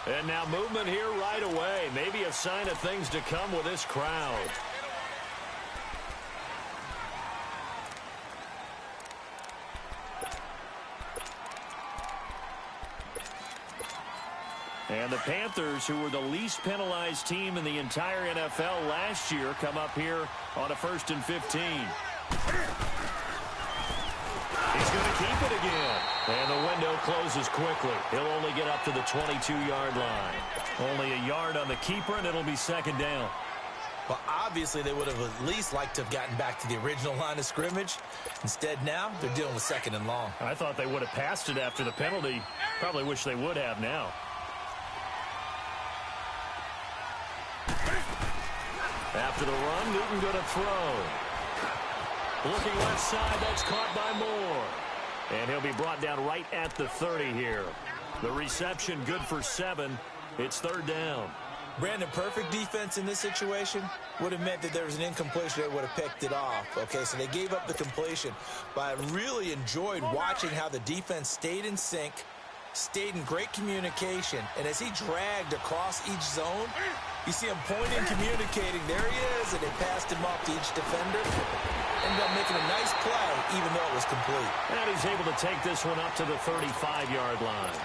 And now movement here right away. Maybe a sign of things to come with this crowd. And the Panthers, who were the least penalized team in the entire NFL last year, come up here on a 1st and 15. He's going to keep it again. And the window closes quickly. He'll only get up to the 22-yard line. Only a yard on the keeper, and it'll be 2nd down. Well, obviously, they would have at least liked to have gotten back to the original line of scrimmage. Instead, now, they're dealing with 2nd and long. I thought they would have passed it after the penalty. Probably wish they would have now. After the run, Newton going to throw. Looking left side, that's caught by Moore. And he'll be brought down right at the 30 here. The reception good for 7. It's 3rd down. Brandon, perfect defense in this situation would have meant that there was an incompletion. They would have picked it off. Okay, so they gave up the completion. But I really enjoyed watching how the defense stayed in sync, stayed in great communication. And as he dragged across each zone, you see him pointing, communicating. There he is, and they passed him off to each defender. Ended up making a nice play, even though it was complete. And he's able to take this one up to the 35-yard line.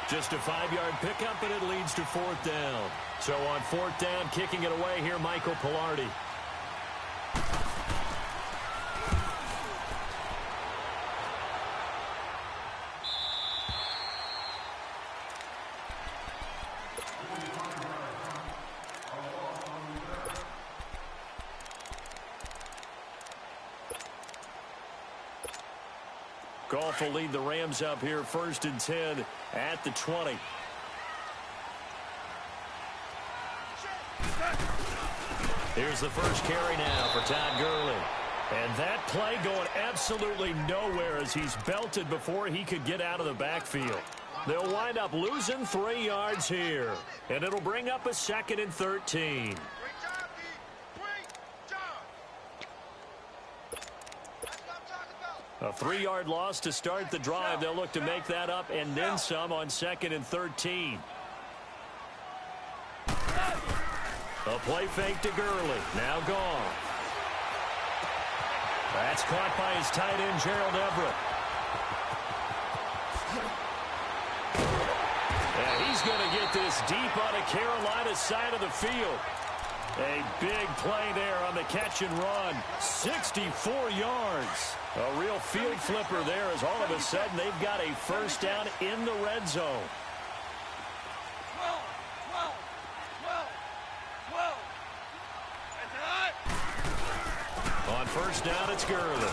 Just a 5-yard pickup, and it leads to 4th down. So on 4th down, kicking it away here, Michael Pilardi. Goff will lead the Rams up here 1st and 10 at the 20. Here's the first carry now for Todd Gurley. And that play going absolutely nowhere as he's belted before he could get out of the backfield. They'll wind up losing 3 yards here. And it'll bring up a 2nd and 13. A 3-yard loss to start the drive. They'll look to make that up and then some on 2nd and 13. A play fake to Gurley. Now gone. That's caught by his tight end, Gerald Everett. And he's going to get this deep on the Carolina side of the field. A big play there on the catch and run. 64 yards. A real field flipper there as all of a sudden they've got a 1st down in the red zone. On 1st down, it's Gurley.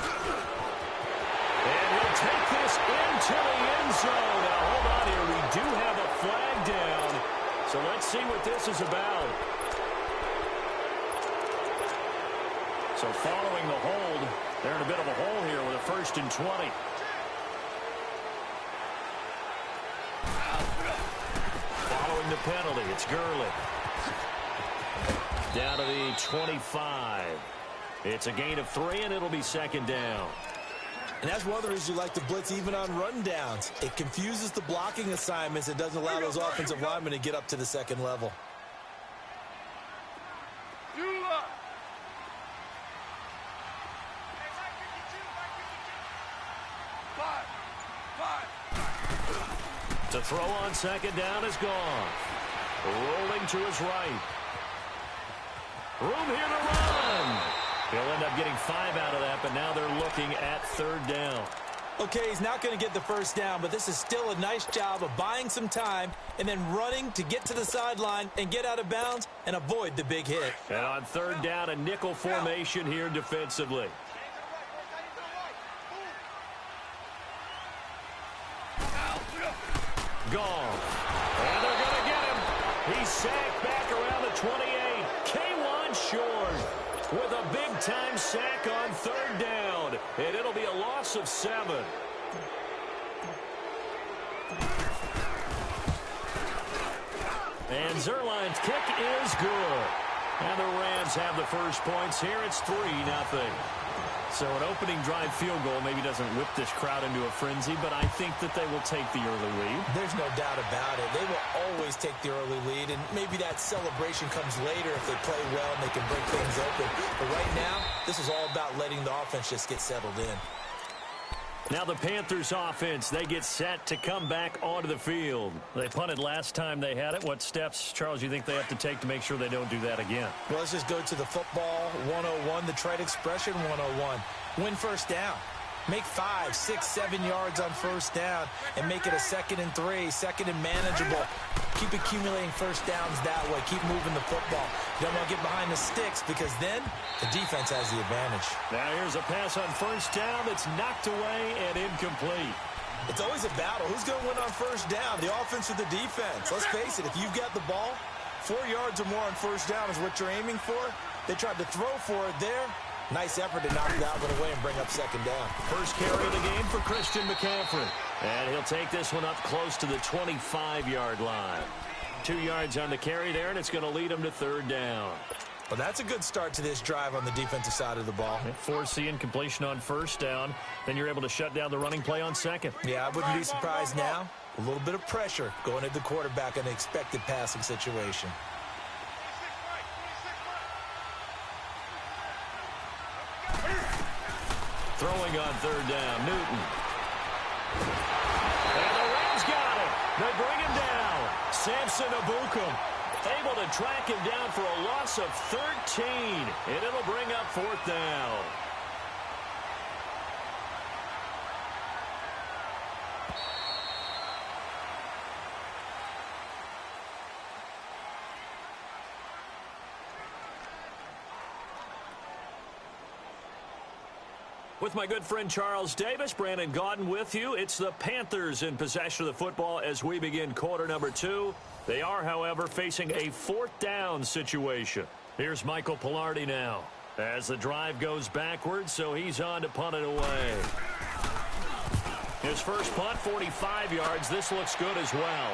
And he'll take this into the end zone. Now, hold on here. We do have a flag down. So let's see what this is about. So following the hold, they're in a bit of a hole here with a 1st and 20. Following the penalty, it's Gurley. Down to the 25. It's a gain of 3, and it'll be 2nd down. And that's one of the reasons you like to blitz even on rundowns. It confuses the blocking assignments. It doesn't allow those offensive linemen to get up to the 2nd level. To throw on 2nd down is gone. Rolling to his right. Room here to run. He'll end up getting 5 out of that, but now they're looking at 3rd down. Okay, he's not going to get the 1st down, but this is still a nice job of buying some time and then running to get to the sideline and get out of bounds and avoid the big hit. And on 3rd down, a nickel formation here defensively. Gone. And they're going to get him. He's sacked back around the 28. K1 short with a big-time sack on 3rd down. And it'll be a loss of 7. And Zerline's kick is good. And the Rams have the first points here. It's 3-0. So an opening drive field goal maybe doesn't whip this crowd into a frenzy, but I think that they will take the early lead. There's no doubt about it. They will always take the early lead, and maybe that celebration comes later if they play well and they can break things open. But right now, this is all about letting the offense just get settled in. Now the Panthers offense, they get set to come back onto the field. They punted last time they had it. What steps, Charles, you think they have to take to make sure they don't do that again? Well, let's just go to the football 101, the trite expression 101. Win first down. Make 5, 6, 7 yards on first down and make it a 2nd and 3, 2nd and manageable. Keep accumulating first downs that way. Keep moving the football. You don't want to get behind the sticks because then the defense has the advantage. Now here's a pass on first down that's knocked away and incomplete. It's always a battle. Who's going to win on first down, the offense or the defense? Let's face it, if you've got the ball, 4 yards or more on first down is what you're aiming for. They tried to throw for it there. Nice effort to knock that one away and bring up 2nd down. First carry of the game for Christian McCaffrey. And he'll take this one up close to the 25-yard line. 2 yards on the carry there, and it's going to lead him to 3rd down. Well, that's a good start to this drive on the defensive side of the ball. Force the incompletion on first down. Then you're able to shut down the running play on 2nd. Yeah, I wouldn't be surprised now. A little bit of pressure going at the quarterback in an expected passing situation. Throwing on 3rd down, Newton. And the Rams got it. They bring him down. Samson Abukum able to track him down for a loss of 13. And it'll bring up 4th down. With my good friend Charles Davis, Brandon Gaudin with you. It's the Panthers in possession of the football as we begin quarter number 2. They are, however, facing a 4th down situation. Here's Michael Pilardi now as the drive goes backwards, so he's on to punt it away. His first punt, 45 yards. This looks good as well.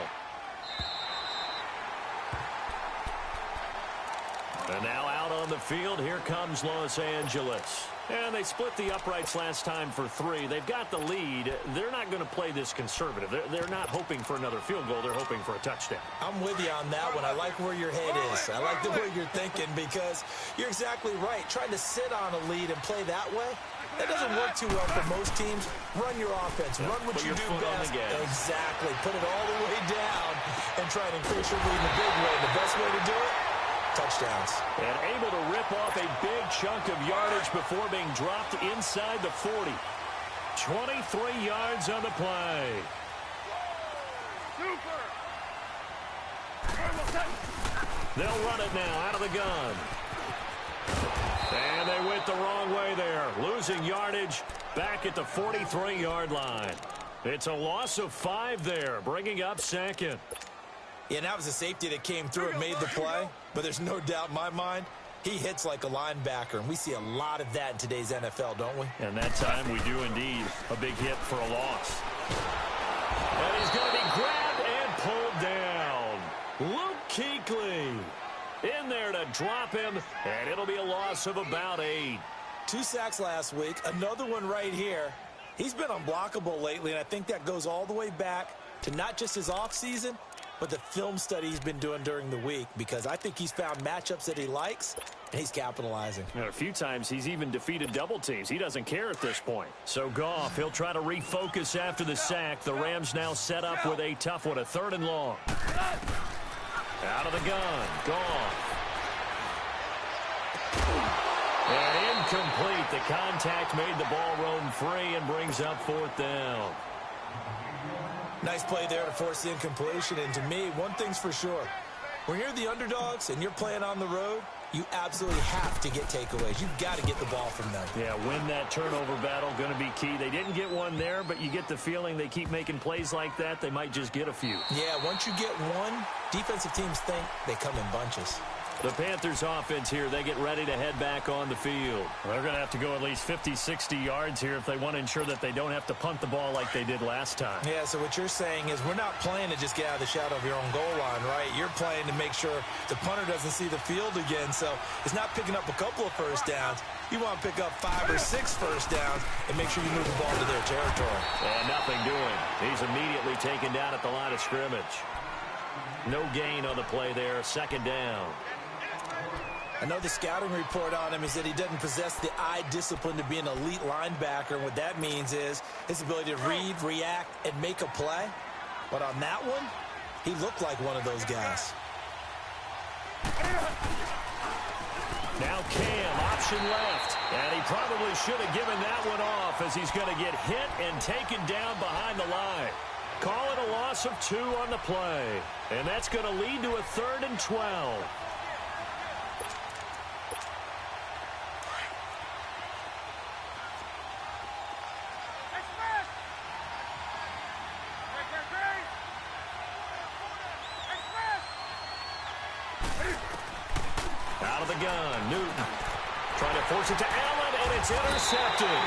And now out on the field, here comes Los Angeles. And they split the uprights last time for 3. They've got the lead. They're not going to play this conservative. They're not hoping for another field goal. They're hoping for a touchdown. I'm with you on that one. I like where your head is. I like the way you're thinking because you're exactly right. Trying to sit on a lead and play that way, that doesn't work too well for most teams. Run your offense. Run what you do best. Exactly. Put it all the way down and try and increase your lead in a big way. The best way to do it, touchdowns. And able to rip off a big chunk of yardage before being dropped inside the 40. 23 yards on the play. They'll run it now out of the gun. And they went the wrong way there. Losing yardage back at the 43-yard line. It's a loss of 5 there, bringing up 2nd. Yeah, that was a safety that came through and made the play. But there's no doubt in my mind, he hits like a linebacker. And we see a lot of that in today's NFL, don't we? And that time we do indeed. A big hit for a loss. And he's going to be grabbed and pulled down. Luke Kuechly in there to drop him. And it'll be a loss of about 8. 2 sacks last week. Another one right here. He's been unblockable lately, and I think that goes all the way back to not just his offseason, but the film study he's been doing during the week, because I think he's found matchups that he likes, and he's capitalizing. And a few times he's even defeated double teams. He doesn't care at this point. So Goff, he'll try to refocus after the sack. The Rams now set up with a tough one, a 3rd and long. Out of the gun, Goff. And incomplete. The contact made the ball roam free and brings up 4th down. Nice play there to force the incompletion. And to me, one thing's for sure. When you're the underdogs and you're playing on the road, you absolutely have to get takeaways. You've got to get the ball from them. Yeah, win that turnover battle, going to be key. They didn't get one there, but you get the feeling they keep making plays like that, they might just get a few. Yeah, once you get one, defensive teams think they come in bunches. The Panthers offense here, they get ready to head back on the field. They're going to have to go at least 50, 60 yards here if they want to ensure that they don't have to punt the ball like they did last time. Yeah, so what you're saying is we're not playing to just get out of the shadow of your own goal line, right? You're playing to make sure the punter doesn't see the field again. So it's not picking up a couple of first downs. You want to pick up 5 or 6 first downs and make sure you move the ball to their territory. And nothing doing. He's immediately taken down at the line of scrimmage. No gain on the play there, second down. I know the scouting report on him is that he doesn't possess the eye discipline to be an elite linebacker. And what that means is his ability to read, react, and make a play. But on that one, he looked like one of those guys. Now Cam, option left. And he probably should have given that one off as he's going to get hit and taken down behind the line. Call it a loss of 2 on the play. And that's going to lead to a 3rd and 12. Out of the gun, Newton trying to force it to Allen, and it's intercepted.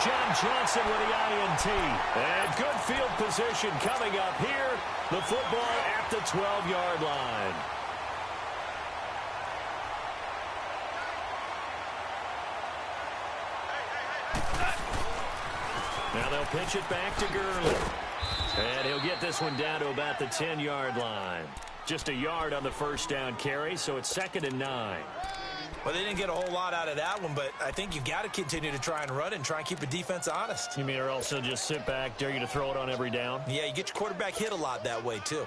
John Johnson with the INT. And good field position coming up here. The football at the 12-yard line. Now they'll pitch it back to Gurley. And he'll get this one down to about the 10-yard line. Just a yard on the first down carry, so it's 2nd and 9. Well, they didn't get a whole lot out of that one, but I think you've got to continue to try and run it and try and keep the defense honest. You mean or also just sit back, dare you to throw it on every down? Yeah, you get your quarterback hit a lot that way, too.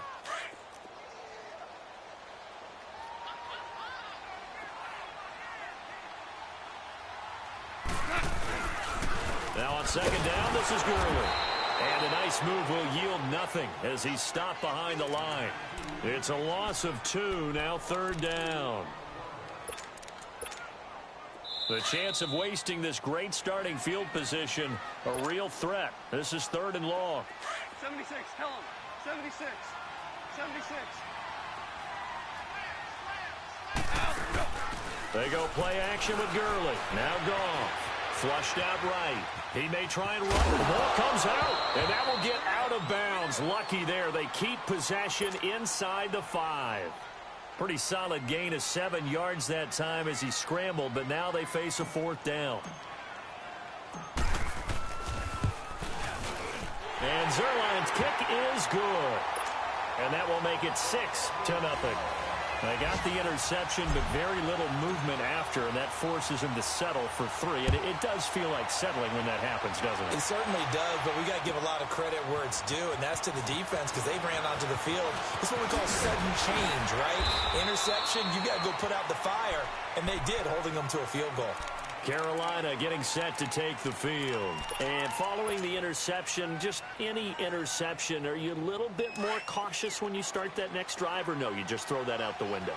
Now on 2nd down, this is Gurley. And a nice move will yield nothing as he's stopped behind the line. It's a loss of 2, now 3rd down. The chance of wasting this great starting field position, a real threat. This is 3rd and long. 76, tell him. 76. 76. They go play action with Gurley. Now Goff. Flushed out right. He may try and run. The ball comes out, and that will get out of bounds. Lucky there. They keep possession inside the 5. Pretty solid gain of 7 yards that time as he scrambled, but now they face a 4th down. And Zerline's kick is good. And that will make it 6-0. They got the interception, but very little movement after, and that forces him to settle for 3. And it does feel like settling when that happens, doesn't it? It certainly does, but we got to give a lot of credit where it's due, and that's to the defense because they ran onto the field. It's what we call sudden change, right? Interception, you got to go put out the fire, and they did, holding them to a field goal. Carolina getting set to take the field. And following the interception, just any interception, are you a little bit more cautious when you start that next drive, or no, you just throw that out the window?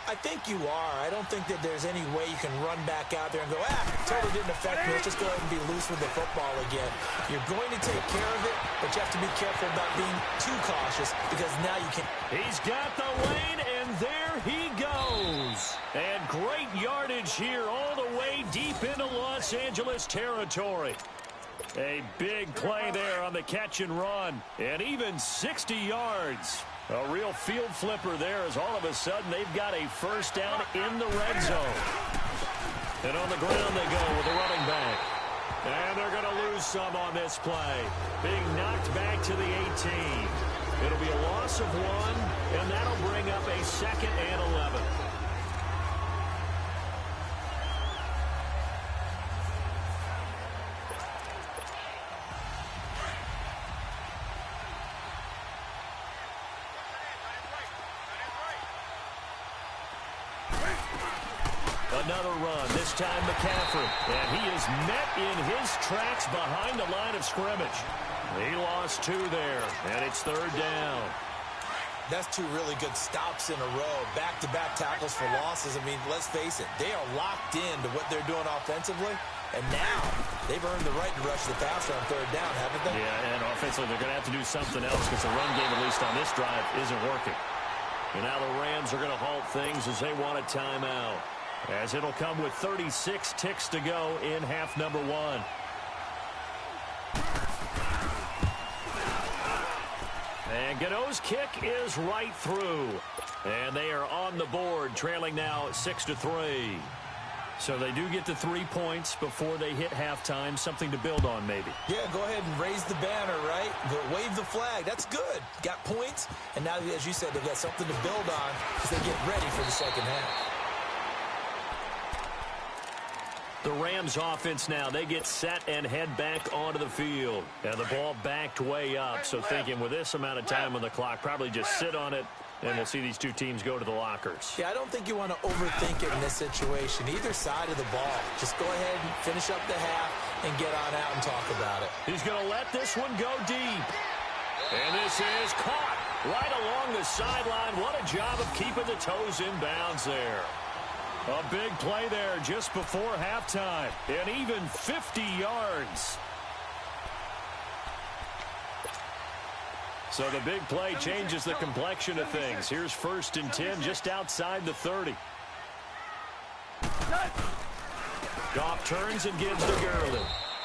I think you are. I don't think that there's any way you can run back out there and go, totally didn't affect me. Let's just go ahead and be loose with the football again. You're going to take care of it, but you have to be careful about being too cautious because now you can. He's got the lane, and there he goes. And great yardage here all the way deep into Los Angeles territory. A big play there on the catch and run, and even 60 yards. A real field flipper there as all of a sudden they've got a first down in the red zone. And on the ground they go with the running back. And they're going to lose some on this play. Being knocked back to the 18. It'll be a loss of 1, and that'll bring up a 2nd and 11. Another run, this time McCaffrey. And he is met in his tracks behind the line of scrimmage. He lost 2 there, and it's 3rd down. That's 2 really good stops in a row. Back-to-back tackles for losses. I mean, let's face it, they are locked into what they're doing offensively. And now they've earned the right to rush the passer on 3rd down, haven't they? Yeah, and offensively they're going to have to do something else because the run game, at least on this drive, isn't working. And now the Rams are going to halt things as they want a timeout, as it'll come with 36 ticks to go in half number 1. And Gano's kick is right through. And they are on the board, trailing now 6-3. So they do get the 3 points before they hit halftime, something to build on maybe. Yeah, go ahead and raise the banner, right? Wave the flag. That's good. Got points, and now, as you said, they've got something to build on as they get ready for the second half. The Rams offense now, they get set and head back onto the field. And the ball backed way up, so thinking with this amount of time on the clock, probably just sit on it, and we'll see these two teams go to the lockers. Yeah, I don't think you want to overthink it in this situation. Either side of the ball. Just go ahead and finish up the half and get on out and talk about it. He's going to let this one go deep. And this is caught right along the sideline. What a job of keeping the toes in bounds there. A big play there just before halftime. And even 50 yards. So the big play changes the complexion of things. Here's 1st and 10 just outside the 30. Goff turns and gives to Gurley.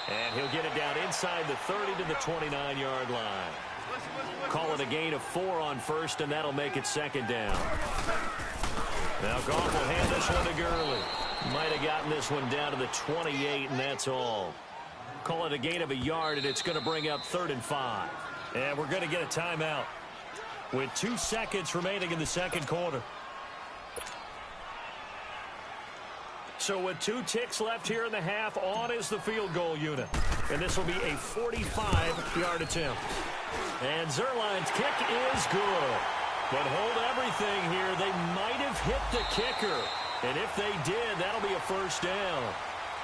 And he'll get it down inside the 30 to the 29-yard line. Call it a gain of 4 on 1st, and that'll make it 2nd down. Now Goff will hand this one to Gurley. Might have gotten this one down to the 28, and that's all. Call it a gain of a yard, and it's going to bring up 3rd and 5. And we're going to get a timeout with 2 seconds remaining in the second quarter. So with 2 ticks left here in the half, on is the field goal unit. And this will be a 45-yard attempt. And Zerline's kick is good. But hold everything here. They might have hit the kicker. And if they did, that'll be a 1st down.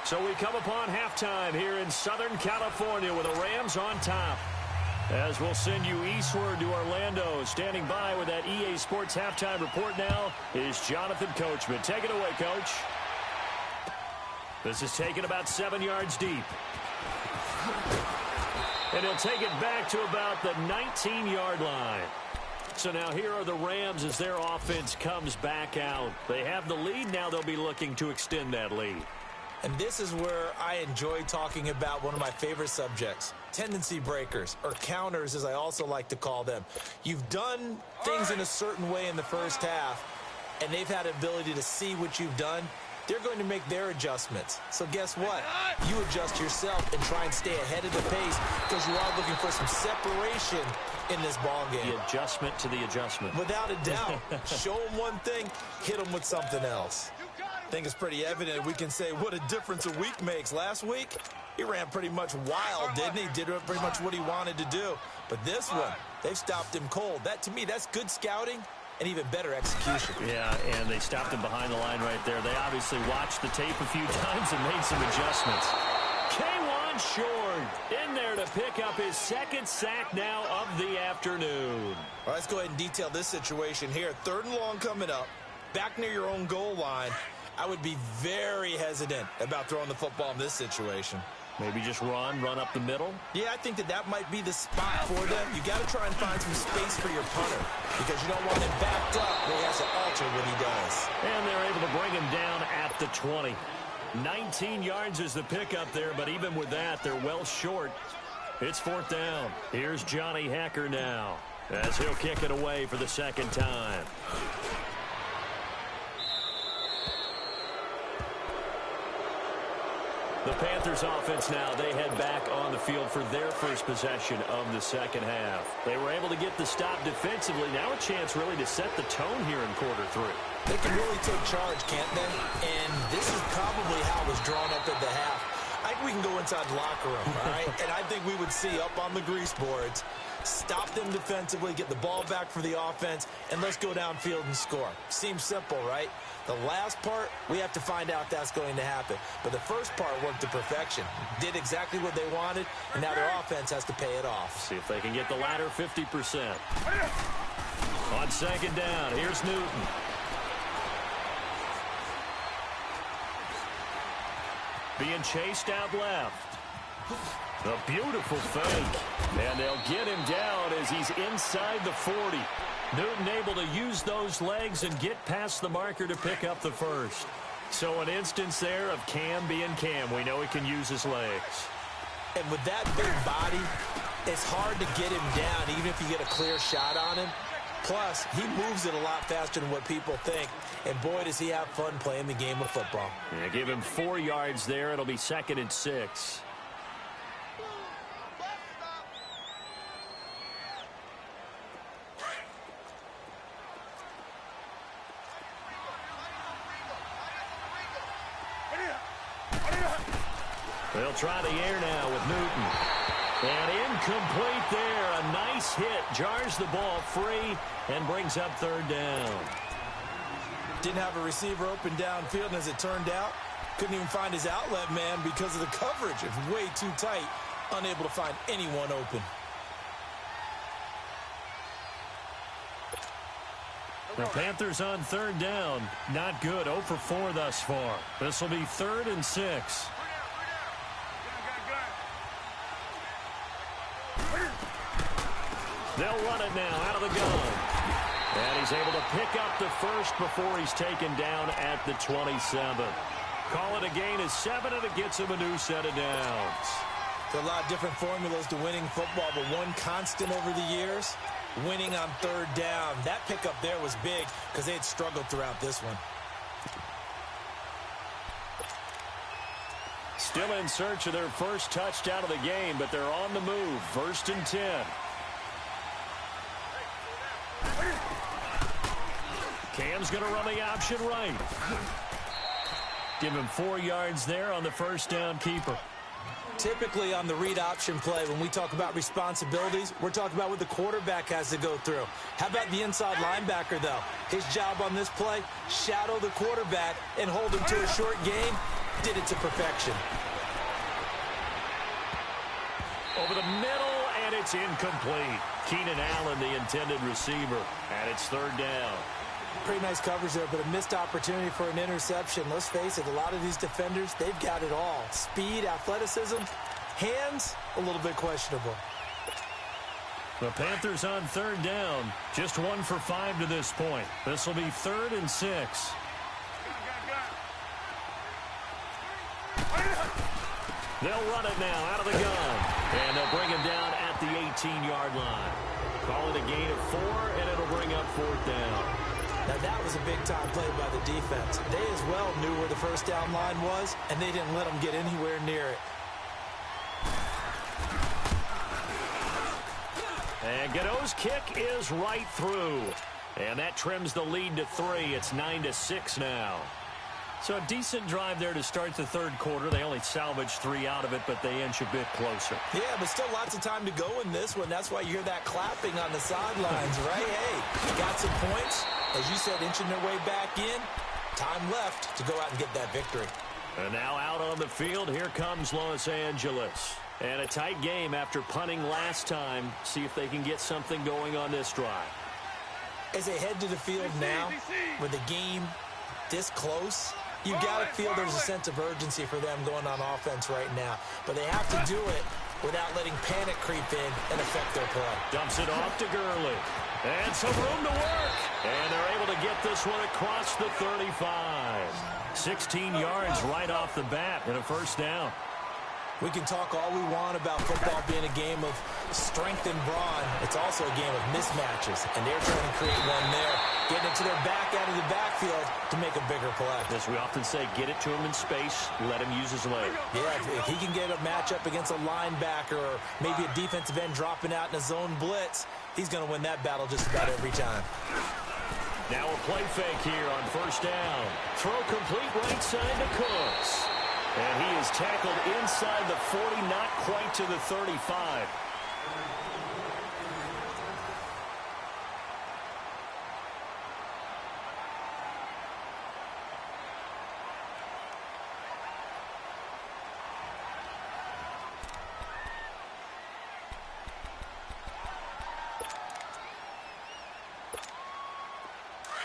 So we come upon halftime here in Southern California with the Rams on top. As we'll send you eastward to Orlando. Standing by with that EA Sports halftime report now is Jonathan Coachman. Take it away, Coach. This is taken about 7 yards deep. And he'll take it back to about the 19-yard line. So now here are the Rams as their offense comes back out. They have the lead. Now they'll be looking to extend that lead. And this is where I enjoy talking about one of my favorite subjects, tendency breakers, or counters as I also like to call them. You've done things in a certain way in the first half, and they've had the ability to see what you've done. They're going to make their adjustments. So guess what? You adjust yourself and try and stay ahead of the pace because you are looking for some separation in this ball game. The adjustment to the adjustment. Without a doubt. Show them one thing, hit them with something else. I think it's pretty evident we can say what a difference a week makes. Last week, he ran pretty much wild, didn't he? Did pretty much what he wanted to do. But this one, they've stopped him cold. That, to me, that's good scouting and even better execution. Yeah, and they stopped him behind the line right there. They obviously watched the tape a few times and made some adjustments. K1 Short in there to pick up his 2nd sack now of the afternoon. All right, let's go ahead and detail this situation here. 3rd and long coming up, back near your own goal line. I would be very hesitant about throwing the football in this situation. Maybe just run up the middle? Yeah, I think that might be the spot for them. You got to try and find some space for your punter because you don't want him backed up where he has to alter what he does. And they're able to bring him down at the 20. 19 yards is the pickup there, but even with that, they're well short. It's 4th down. Here's Johnny Hacker now as he'll kick it away for the 2nd time. The Panthers offense now, they head back on the field for their first possession of the second half. They were able to get the stop defensively. Now a chance really to set the tone here in quarter 3. They can really take charge, can't they? And this is probably how it was drawn up at the half. I think we can go inside the locker room, all right? And I think we would see up on the grease boards, stop them defensively, get the ball back for the offense, and let's go downfield and score. Seems simple, right? The last part, we have to find out that's going to happen. But the first part worked to perfection. Did exactly what they wanted, and now their offense has to pay it off. See if they can get the latter 50%. On 2nd down, here's Newton. Being chased out left. A beautiful fake. And they'll get him down as he's inside the 40. Newton able to use those legs and get past the marker to pick up the first. So an instance there of Cam being Cam. We know he can use his legs. And with that big body, it's hard to get him down, even if you get a clear shot on him. Plus, he moves it a lot faster than what people think. And boy, does he have fun playing the game of football. Yeah, give him 4 yards there. It'll be 2nd and 6. They'll try the air now with Newton. And incomplete there. A nice hit. Jars the ball free and brings up 3rd down. Didn't have a receiver open downfield, and as it turned out, couldn't even find his outlet man because of the coverage. It was way too tight. Unable to find anyone open. The Panthers on 3rd down. Not good. 0 for 4 thus far. This will be 3rd and 6. They'll run it now out of the gun. And he's able to pick up the first before he's taken down at the 27. Call it a gain of 7, and it gets him a new set of downs. There are a lot of different formulas to winning football, but one constant over the years, winning on 3rd down. That pickup there was big because they had struggled throughout this one. Still in search of their first touchdown of the game, but they're on the move. 1st and 10. Cam's going to run the option right. Give him 4 yards there on the 1st down keeper. Typically on the read option play, when we talk about responsibilities, we're talking about what the quarterback has to go through. How about the inside linebacker, though? His job on this play, shadow the quarterback and hold him to a short gain. Did it to perfection. Over the middle, and it's incomplete. Keenan Allen, the intended receiver, and it's 3rd down. Pretty nice coverage there, but a missed opportunity for an interception. Let's face it, a lot of these defenders, they've got it all. Speed, athleticism, hands, a little bit questionable. The Panthers on 3rd down. Just 1 for 5 to this point. This will be 3rd and 6. They'll run it now out of the gun. And they'll bring him down at the 18-yard line. Call it a gain of 4, and it'll bring up 4th down. Now that was a big-time play by the defense. They as well knew where the 1st down line was, and they didn't let them get anywhere near it. And Godot's kick is right through. And that trims the lead to 3. It's 9-6 now. So a decent drive there to start the 3rd quarter. They only salvaged 3 out of it, but they inch a bit closer. Yeah, but still lots of time to go in this one. That's why you hear that clapping on the sidelines, right? Hey, got some points. As you said, inching their way back in. Time left to go out and get that victory. And now out on the field, here comes Los Angeles. And a tight game after punting last time. See if they can get something going on this drive. As they head to the field now, with the game this close, you got to feel there's a sense of urgency for them going on offense right now. But they have to do it without letting panic creep in and affect their play. Dumps it off to Gurley. And some room to work. And they're able to get this one across the 35. 16 yards right off the bat and a 1st down. We can talk all we want about football being a game of strength and brawn. It's also a game of mismatches, and they're trying to create one there. Getting it to their back out of the backfield to make a bigger play. As we often say, get it to him in space, let him use his leg. Yeah, if he can get a matchup against a linebacker or maybe a defensive end dropping out in a zone blitz, he's going to win that battle just about every time. Now a play fake here on 1st down. Throw complete right side to Cooks. And he is tackled inside the 40, not quite to the 35.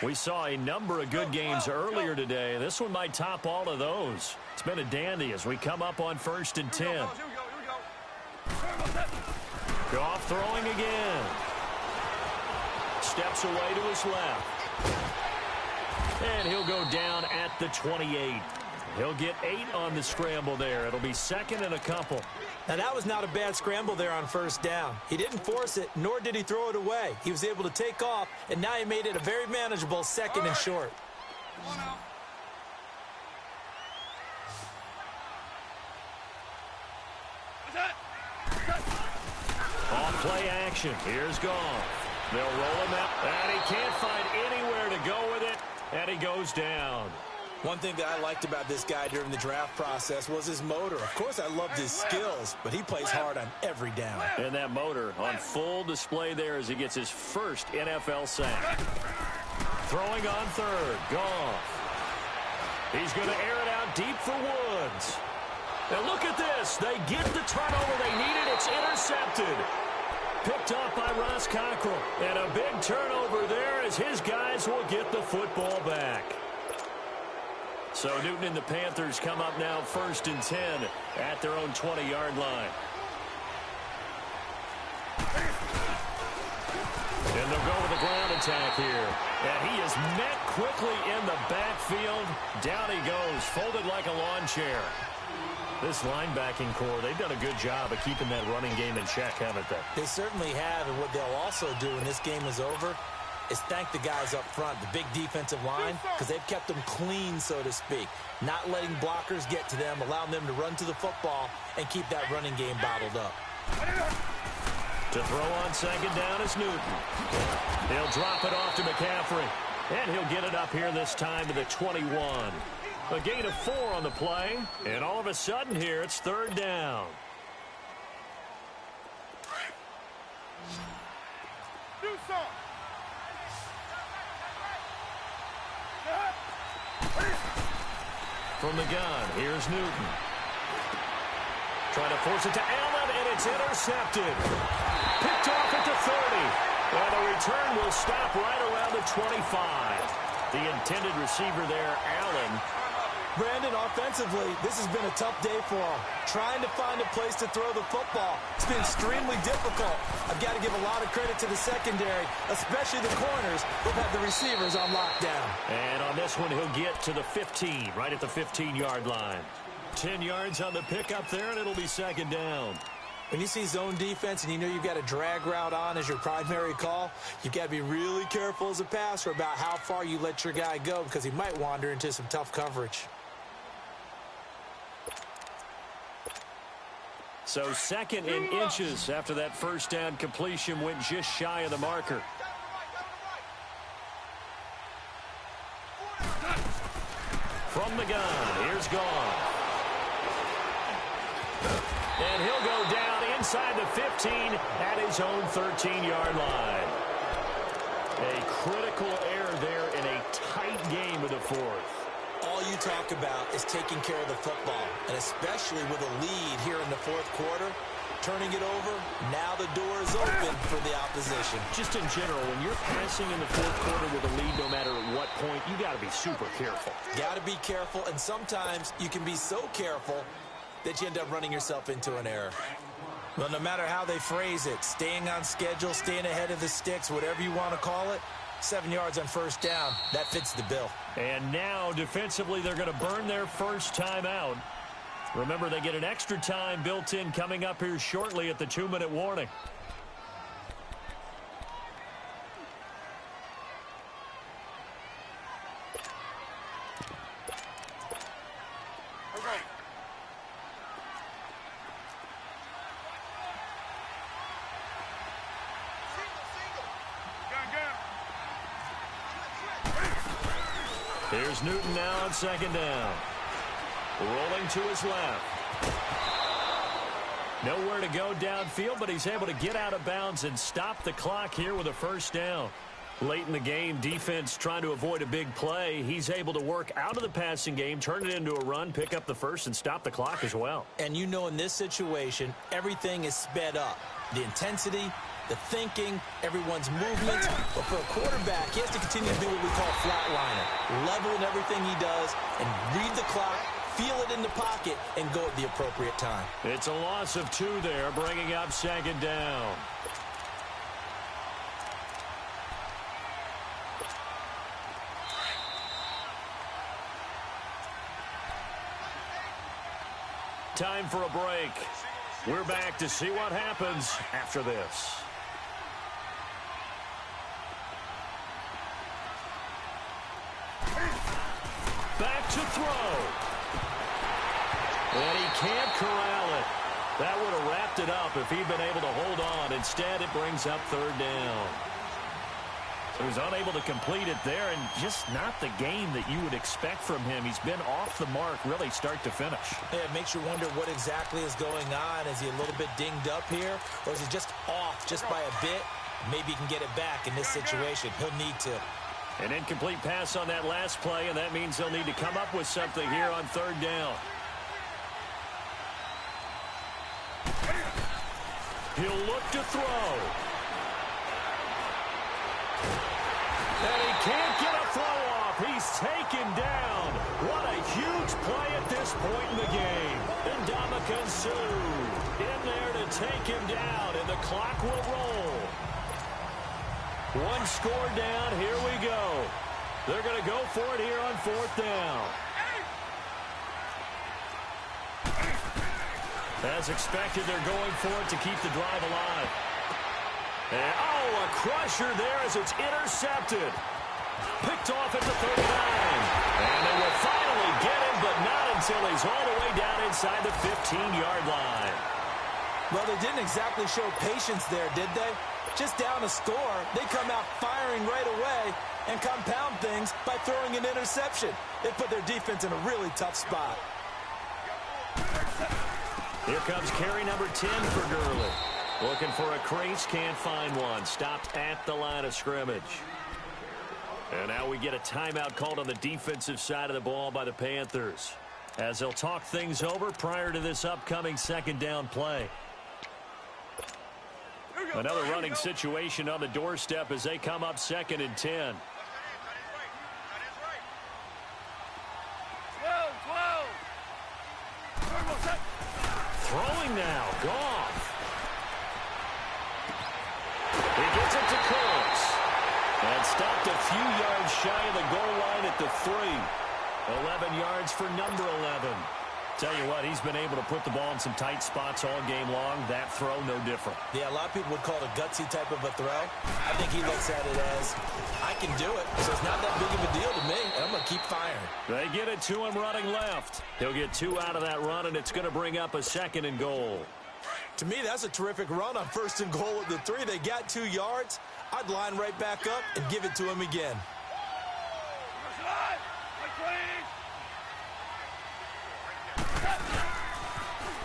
We saw a number of good games earlier today. This one might top all of those. It's been a dandy as we come up on 1st and 10. Goff throwing again. Steps away to his left. And he'll go down at the 28. He'll get 8 on the scramble there. It'll be second and a couple. Now, that was not a bad scramble there on first down. He didn't force it, nor did he throw it away. He was able to take off, and now he made it a very manageable second and short. Off play action. Here's Goff. They'll roll him out, and he can't find anywhere to go with it, and he goes down. One thing that I liked about this guy during the draft process was his motor. Of course, I loved his skills, but he plays hard on every down. And that motor on full display there as he gets his first NFL sack. Throwing on third, Goff. He's going to air it out deep for Woods. And look at this. They get the turnover they needed. It's intercepted. Picked up by Ross Cockrell. And a big turnover there as his guys will get the football back. So Newton and the Panthers come up now 1st and 10 at their own 20-yard line. And they'll go with a ground attack here. And he is met quickly in the backfield. Down he goes, folded like a lawn chair. This linebacking core, they've done a good job of keeping that running game in check, haven't they? They certainly have, and what they'll also do when this game is over is thank the guys up front, the big defensive line, because they've kept them clean, so to speak. Not letting blockers get to them, allowing them to run to the football and keep that running game bottled up. To throw on second down is Newton. He'll drop it off to McCaffrey. And he'll get it up here this time to the 21. A gain of 4 on the play. And all of a sudden here, it's 3rd down. Do something. From the gun, here's Newton. Trying to force it to Allen, and it's intercepted. Picked off at the 30. And the return will stop right around the 25. The intended receiver there, Allen. Brandon, offensively, this has been a tough day for him. Trying to find a place to throw the football. It's been extremely difficult. I've got to give a lot of credit to the secondary, especially the corners who've had the receivers on lockdown. And on this one, he'll get to the 15, right at the 15-yard line. 10 yards on the pickup there, and it'll be 2nd down. When you see zone defense and you know you've got a drag route on as your primary call, you've got to be really careful as a passer about how far you let your guy go because he might wander into some tough coverage. So 2nd and inches after that first down completion went just shy of the marker. From the gun, here's Goff. And he'll go down inside the 15 at his own 13-yard line. A critical error there in a tight game of the 4th. All you talk about is taking care of the football, and especially with a lead here in the 4th quarter, turning it over, now the door is open for the opposition. Just in general, when you're passing in the 4th quarter with a lead, no matter at what point, you got to be super careful. Got to be careful, and sometimes you can be so careful that you end up running yourself into an error. Well, no matter how they phrase it, staying on schedule, staying ahead of the sticks, whatever you want to call it, 7 yards on first down, that fits the bill. And now, defensively, they're going to burn their first time out. Remember, they get an extra time built in coming up here shortly at the 2-minute warning. Here's Newton now on 2nd down. Rolling to his left. Nowhere to go downfield, but he's able to get out of bounds and stop the clock here with a first down. Late in the game, defense trying to avoid a big play. He's able to work out of the passing game, turn it into a run, pick up the first, and stop the clock as well. And you know in this situation, everything is sped up. The intensity, the thinking, everyone's movement. But for a quarterback, he has to continue to do what we call flatliner. Level in everything he does and read the clock, feel it in the pocket, and go at the appropriate time. It's a loss of 2 there, bringing up 2nd down. Time for a break. We're back to see what happens after this. Back to throw. And he can't corral it. That would have wrapped it up if he'd been able to hold on. Instead, it brings up 3rd down. So he's unable to complete it there, and just not the game that you would expect from him. He's been off the mark really start to finish. Yeah, it makes you wonder what exactly is going on. Is he a little bit dinged up here, or is he just off just by a bit? Maybe he can get it back in this situation. He'll need to. An incomplete pass on that last play, and that means he'll need to come up with something here on 3rd down. He'll look to throw. And he can't get a throw off. He's taken down. What a huge play at this point in the game. And Ndamukong Suh in there to take him down, and the clock will roll. 1 score down. Here we go. They're going to go for it here on 4th down. As expected, they're going for it to keep the drive alive. And, a crusher there as it's intercepted. Picked off at the 39. And they will finally get him, but not until he's all the way down inside the 15-yard line. Well, they didn't exactly show patience there, did they? Just down a score, they come out firing right away and compound things by throwing an interception. They put their defense in a really tough spot. Here comes carry number 10 for Gurley. Looking for a crease, can't find one. Stopped at the line of scrimmage. And now we get a timeout called on the defensive side of the ball by the Panthers, as they'll talk things over prior to this upcoming 2nd down play. Another running situation on the doorstep as they come up 2nd and 10. 12. Throwing now, Goff. He gets it to Cooks. And stopped a few yards shy of the goal line at the 3. 11 yards for number 11. Tell you what, he's been able to put the ball in some tight spots all game long. That throw, no different. Yeah, a lot of people would call it a gutsy type of a throw. I think he looks at it as, I can do it, so it's not that big of a deal to me, and I'm going to keep firing. They get it to him running left. He'll get 2 out of that run, and it's going to bring up a 2nd and goal. To me, that's a terrific run on 1st and goal at the 3. They got 2 yards. I'd line right back up and give it to him again.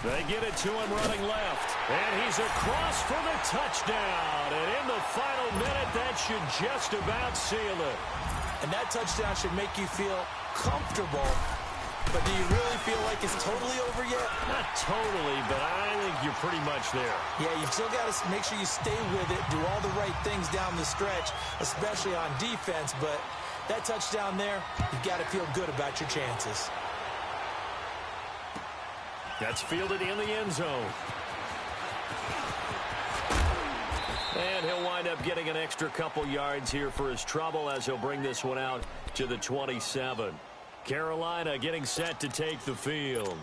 They get it to him running left. And he's across for the touchdown. And in the final minute, that should just about seal it. And that touchdown should make you feel comfortable. But do you really feel like it's totally over yet? Not totally, but I think you're pretty much there. Yeah, you've still got to make sure you stay with it, do all the right things down the stretch, especially on defense. But that touchdown there, you've got to feel good about your chances. That's fielded in the end zone. And he'll wind up getting an extra couple yards here for his trouble as he'll bring this one out to the 27. Carolina getting set to take the field.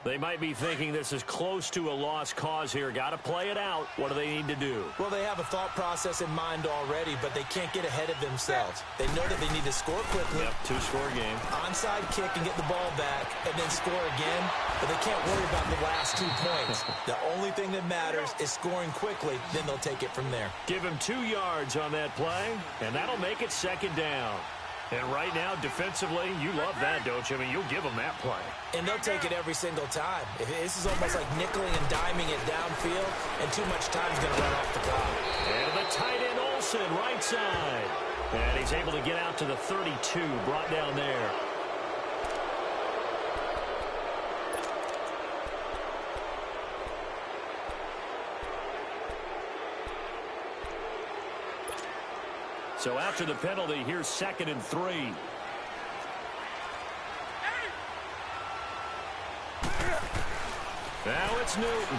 They might be thinking this is close to a lost cause here. Got to play it out. What do they need to do? Well, they have a thought process in mind already, but they can't get ahead of themselves. They know that they need to score quickly. Yep, 2-score game. Onside kick and get the ball back, and then score again. But they can't worry about the last 2 points. The only thing that matters is scoring quickly. Then they'll take it from there. Give him 2 yards on that play, and that'll make it 2nd down. And right now, defensively, you love that, don't you? I mean, you'll give them that play. And they'll take it every single time. This is almost like nickeling and diming it downfield, and too much time's going to run off the clock. And the tight end, Olsen, right side. And he's able to get out to the 32, brought down there. So after the penalty, here's 2nd and 3. Now it's Newton.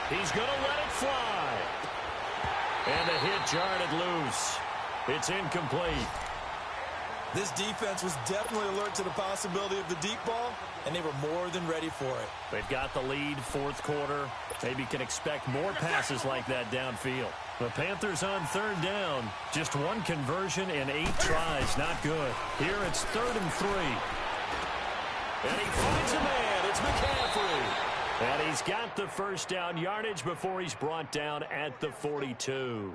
He's going to let it fly. And the hit jarred it loose. It's incomplete. This defense was definitely alert to the possibility of the deep ball, and they were more than ready for it. They've got the lead, fourth quarter. Maybe can expect more passes like that downfield. The Panthers on third down. Just one conversion in 8 tries. Not good. Here it's 3rd and 3. And he finds a man. It's McCaffrey. And he's got the first down yardage before he's brought down at the 42.